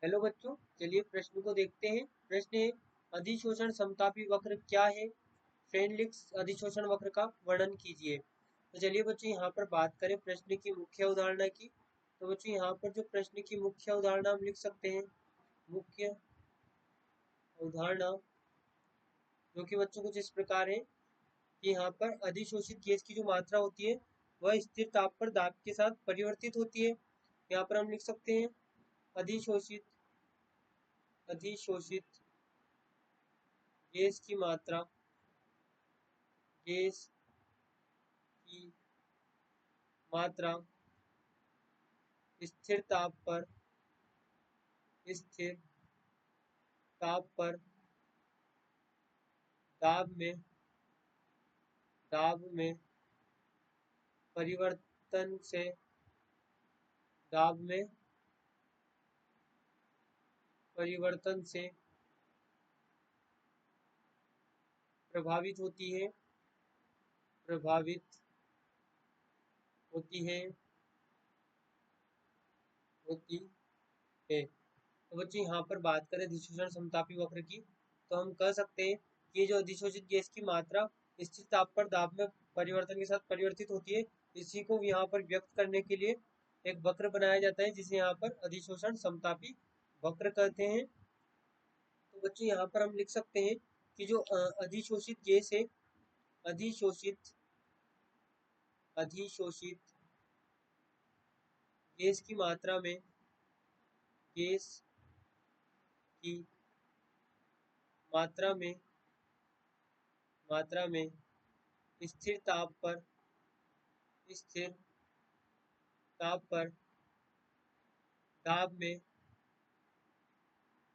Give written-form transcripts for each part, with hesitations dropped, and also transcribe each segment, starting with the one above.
Hello बच्चों, चलिए प्रश्न को देखते हैं। प्रश्न है, अधिशोषण समतापी वक्र क्या है? फ्रेंडलिक्स अधिशोषण वक्र का वर्णन कीजिए। तो चलिए बच्चों यहाँ पर बात करें प्रश्न की मुख्य अवधारणा की। तो बच्चों यहाँ पर जो प्रश्न की मुख्य अवधारणा हम लिख सकते हैं, मुख्य अवधारणा जो कि बच्चों कुछ इस प्रकार है कि यहाँ पर अधिशोषित गैस की जो मात्रा होती है वह स्थिर ताप पर दाब के साथ परिवर्तित होती है। यहाँ पर हम लिख सकते हैं अधिशोषित अधिशोषित गैस की मात्रा, गैस की मात्रा स्थिर ताप पर स्थिर ताप पर दाब में परिवर्तन से दाब में परिवर्तन से प्रभावित होती है प्रभावित होती है होती है। तो बच्चों यहाँ पर बात करें अधिशोषण समतापी वक्र की, तो हम कह सकते हैं कि जो अधिशोषित गैस की मात्रा स्थिर ताप पर दाब में परिवर्तन के साथ परिवर्तित होती है, इसी को यहाँ पर व्यक्त करने के लिए एक वक्र बनाया जाता है जिसे यहाँ पर अधिशोषण समतापी वक्र कहते हैं। तो बच्चों यहाँ पर हम लिख सकते हैं कि जो अधिशोषित गैस है, अधिशोषित अधिशोषित गैस की मात्रा में गैस की मात्रा में स्थिर ताप पर स्थिर ताप पर दाब में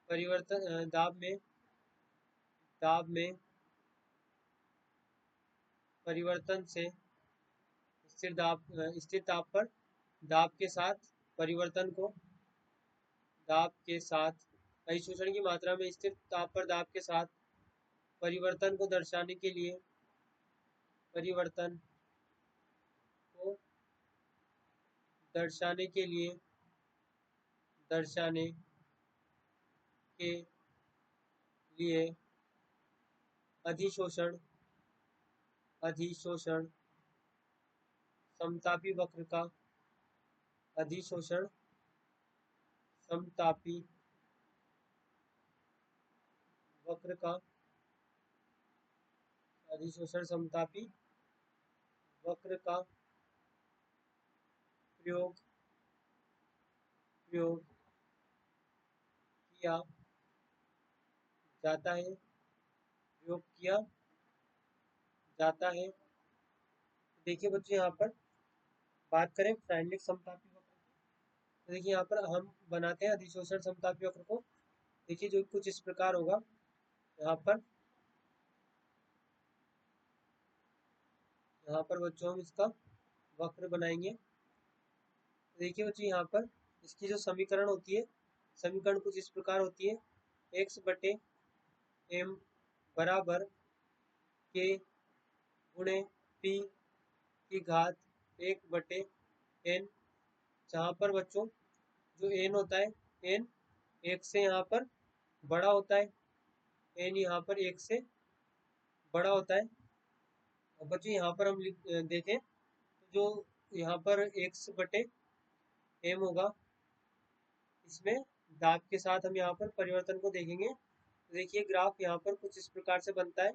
परिवर्तन दाब में परिवर्तन से स्थिर ताप पर दाब के साथ परिवर्तन को दाब के साथ अधिशोषण की मात्रा में स्थिर ताप पर दाब के साथ परिवर्तन को दर्शाने के लिए परिवर्तन को दर्शाने के लिए अधिशोषण अधिशोषण समतापी वक्र का अधिशोषण समतापी वक्र का अधिशोषण समतापी वक्र का प्रयोग किया जाता है प्रयोग किया जाता है। देखिए बच्चों यहाँ पर बात करें फ्राइनलिक समतापी वक्र की, तो देखिए यहाँ पर हम बनाते हैं अधिशोषण समतापी वक्र को। देखिए जो कुछ इस प्रकार होगा, यहाँ पर बच्चों हम इसका वक्र बनाएंगे। तो देखिए बच्चों यहाँ पर इसकी जो समीकरण होती है, समीकरण कुछ इस प्रकार होती है, x बटे m बराबर k गुणे p की घात 1 बटे n, जहाँ पर बच्चों जो n होता है, n 1 से यहाँ पर बड़ा होता है, n यहाँ पर 1 से बड़ा होता है। और बच्चों यहाँ पर हम देखें तो जो यहाँ पर x बटे m होगा, इसमें दाब के साथ हम यहाँ पर परिवर्तन को देखेंगे। तो देखिए ग्राफ यहाँ पर कुछ इस प्रकार से बनता है।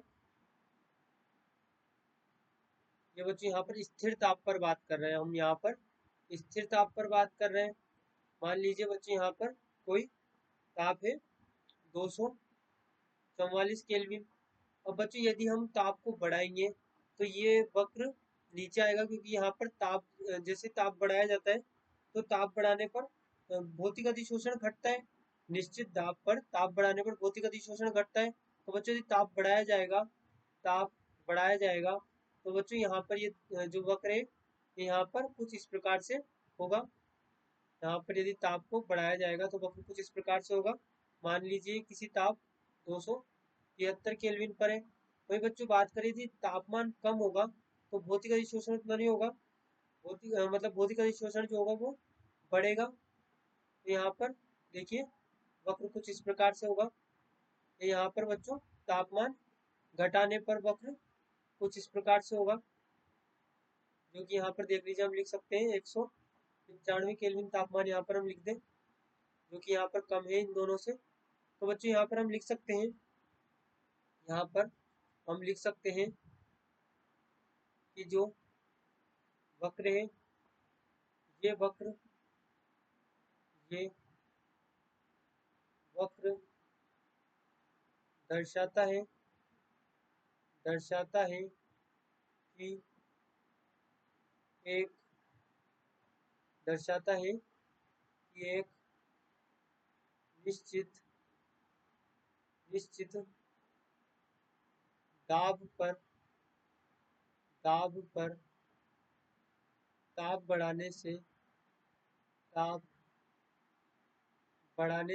ये बच्चों यहाँ पर स्थिर ताप पर बात कर रहे हैं, हम यहाँ पर स्थिर ताप पर बात कर रहे हैं। मान लीजिए बच्चों यहाँ पर कोई ताप है 244 केल्विन। अब बच्चों यदि हम ताप को बढ़ाएंगे तो ये वक्र नीचे आएगा, क्योंकि यहाँ पर ताप जैसे ताप बढ़ाया जाता है तो ताप बढ़ाने पर भौतिक अधिशोषण घटता है। निश्चित दाब पर ताप बढ़ाने पर भौतिक अधिशोषण घटता है। तो बच्चों यदि ताप बढ़ाया जाएगा तो बच्चों यहाँ पर ये जो वक्र है यहाँ पर कुछ इस प्रकार से होगा। यहाँ पर यदि ताप को बढ़ाया जाएगा तो वक्र कुछ इस प्रकार से होगा। मान लीजिए किसी ताप 273 केल्विन पर है। वही बच्चों बात करें यदि तापमान कम होगा तो भौतिक अधिशोषण उतना नहीं होगा, मतलब भौतिक अधिशोषण जो होगा वो बढ़ेगा। तो यहाँ पर देखिए वक्र कुछ इस प्रकार से होगा। यहाँ पर बच्चों तापमान घटाने पर वक्र कुछ इस प्रकार से होगा, जो कि यहाँ पर देख लीजिए हम लिख सकते हैं 195 केल्विन तापमान यहाँ पर हम लिख दें, जो कि यहाँ पर कम है इन दोनों से। तो बच्चों यहाँ पर हम लिख सकते हैं, यहाँ पर हम लिख सकते हैं कि जो वक्र है ये वक्र दर्शाता है कि एक दर्शाता है कि एक निश्चित दाब पर ताप बढ़ाने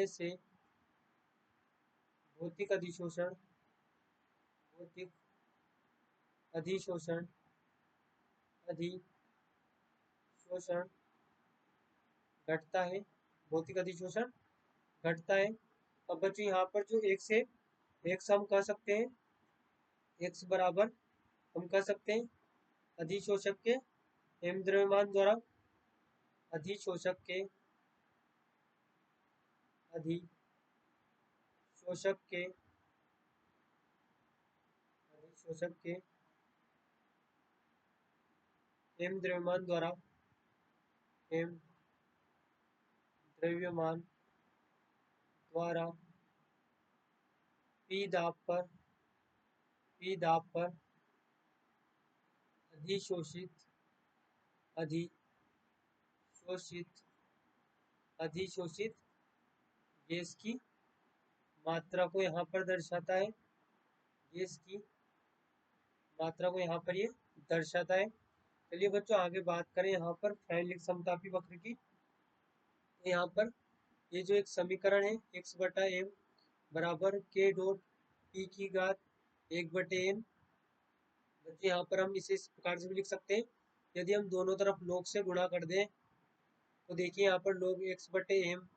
से भौतिक अधिशोषण घटता है, भौतिक अधिशोषण घटता है। अब बच्चों यहाँ पर जो x हम कह सकते हैं, x बराबर हम कह सकते हैं अधिशोषक के m द्रव्यमान द्वारा अधिशोषक के m द्रव्यमान द्वारा p दाब पर अधिशोषित गैस की मात्रा को यहाँ पर दर्शाता है, गैस की मात्रा को यहाँ पर ये दर्शाता है। चलिए बच्चों आगे बात करें यहाँ पर फैनलिक समतापी वक्र की। तो यहाँ पर ये जो एक समीकरण है x बटा एम बराबर k डॉट p की घात 1/n, बच्चे यहाँ पर हम इसे इस प्रकार से भी लिख सकते हैं, यदि हम दोनों तरफ log से गुणा कर दें तो देखिए यहाँ पर log x बटे एम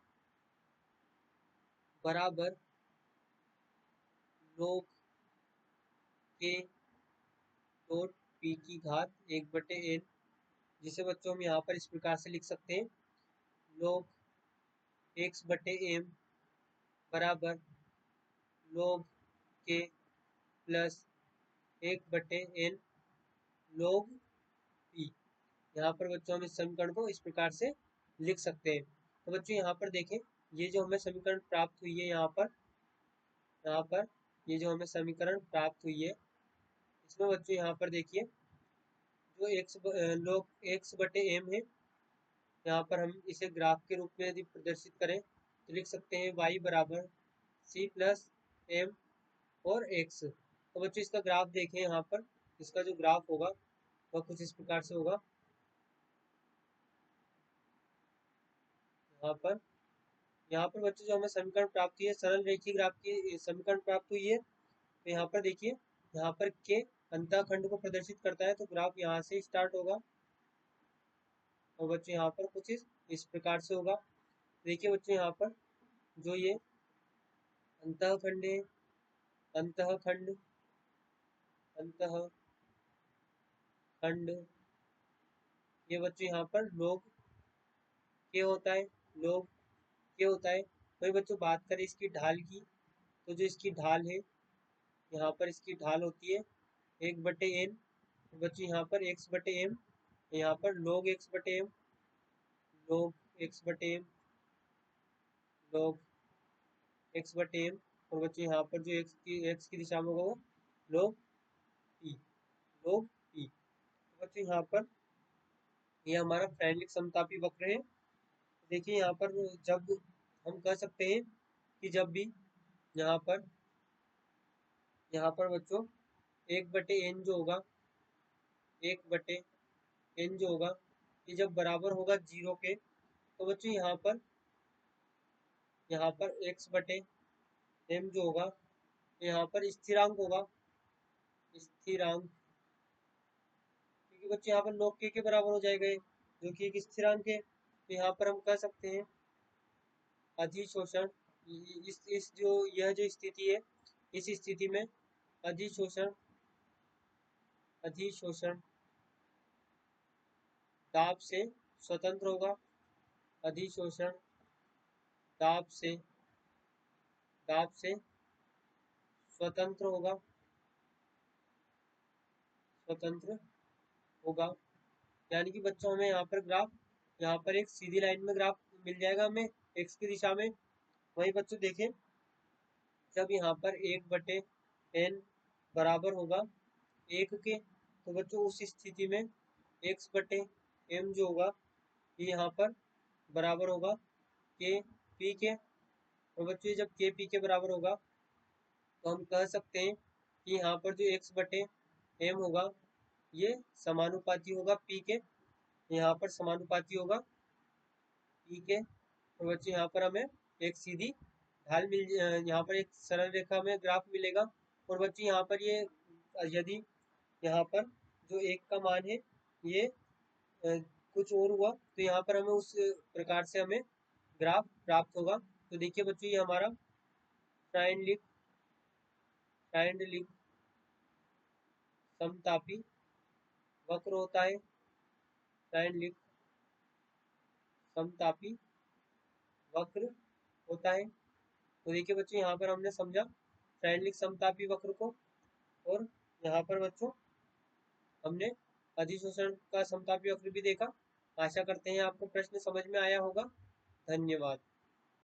बराबर log k डॉट p की घात 1/n, जिसे बच्चों हम यहाँ पर इस प्रकार से लिख सकते हैं log x बटे एम बराबर log k plus 1/n log p। यहाँ पर बच्चों हम इस समीकरण को इस प्रकार से लिख सकते हैं। तो बच्चों यहाँ पर देखें, ये जो हमें समीकरण प्राप्त हुई है यहाँ पर ये जो हमें समीकरण प्राप्त हुई है, इसमें बच्चों यहाँ पर देखिए जो log x बटे एम है, यहाँ पर हम इसे ग्राफ के रूप में यदि प्रदर्शित करें तो लिख सकते हैं y बराबर c प्लस एम और x। तो बच्चों इसका ग्राफ देखें, यहाँ पर इसका जो ग्राफ होगा वह कुछ इस प्रकार से होगा। यहाँ पर बच्चों जो हमें समीकरण प्राप्त हुई है, सरल रेखीय ग्राफ की समीकरण प्राप्त हुई है। तो यहाँ पर देखिए, यहाँ पर के अंतःखंड को प्रदर्शित करता है, तो ग्राफ यहाँ से स्टार्ट होगा और बच्चों यहाँ पर कुछ इस प्रकार से होगा। देखिए बच्चों यहाँ पर जो ये अंतःखंड है, अंतःखंड ये बच्चों यहाँ पर log k होता है, log k होता है। वही बच्चों बात करें इसकी ढाल की, तो जो इसकी ढाल है, यहाँ पर इसकी ढाल होती है 1/n, बच्चों यहाँ पर x बटे एम, यहाँ पर log x बटे एम, log x बटे एम, log x बटे एम, और बच्चों यहाँ पर जो x की दिशा में होगा वो log p। तो बच्चों यहाँ पर ये हमारा फैनलिक समतापी वक्र है। देखिए यहाँ पर जब हम कह सकते हैं कि जब भी यहाँ पर बच्चों 1/n जो होगा, 1/n जो होगा, ये जब बराबर होगा 0 के, तो बच्चों यहाँ पर x बटे m जो होगा यहाँ पर स्थिरांक होगा, स्थिरांक, क्योंकि बच्चों यहाँ पर log k के बराबर हो जाएगा जो कि एक स्थिरांक है। तो यहाँ पर हम कह सकते हैं अधिशोषण इस जो यह जो स्थिति है, इस स्थिति में अधिशोषण दाब से स्वतंत्र होगा। अधिशोषण दाब से स्वतंत्र होगा। यानी कि बच्चों हमें यहाँ पर ग्राफ, यहाँ पर एक सीधी लाइन में ग्राफ मिल जाएगा हमें एक्स की दिशा में। वही बच्चों देखें, जब यहाँ पर 1/n बराबर होगा 1 के, तो बच्चों उस स्थिति में x/m जो होगा ये यहाँ पर बराबर होगा के पी के। और बच्चों जब के पी के बराबर होगा तो हम कह सकते हैं कि यहाँ पर जो x/m होगा ये समानुपाती होगा पी के, यहाँ पर समानुपाती होगा पी के। और बच्चों यहाँ पर हमें एक सीधी ढाल यहाँ पर एक सरल रेखा में ग्राफ मिलेगा। और बच्चों यहाँ पर ये यदि यहाँ पर जो 1 का मान है ये कुछ और हुआ तो यहाँ पर हमें उस प्रकार से हमें ग्राफ प्राप्त होगा। तो देखिए बच्चों, ये हमारा Freundlich समतापी वक्र होता है। Freundlich समतापी वक्र होता है। तो देखिए बच्चों, यहाँ पर हमने समझा Freundlich समतापी वक्र को, और यहाँ पर बच्चों हमने अधिशोषण का समतापी वक्र भी देखा। आशा करते हैं आपको प्रश्न समझ में आया होगा। धन्यवाद।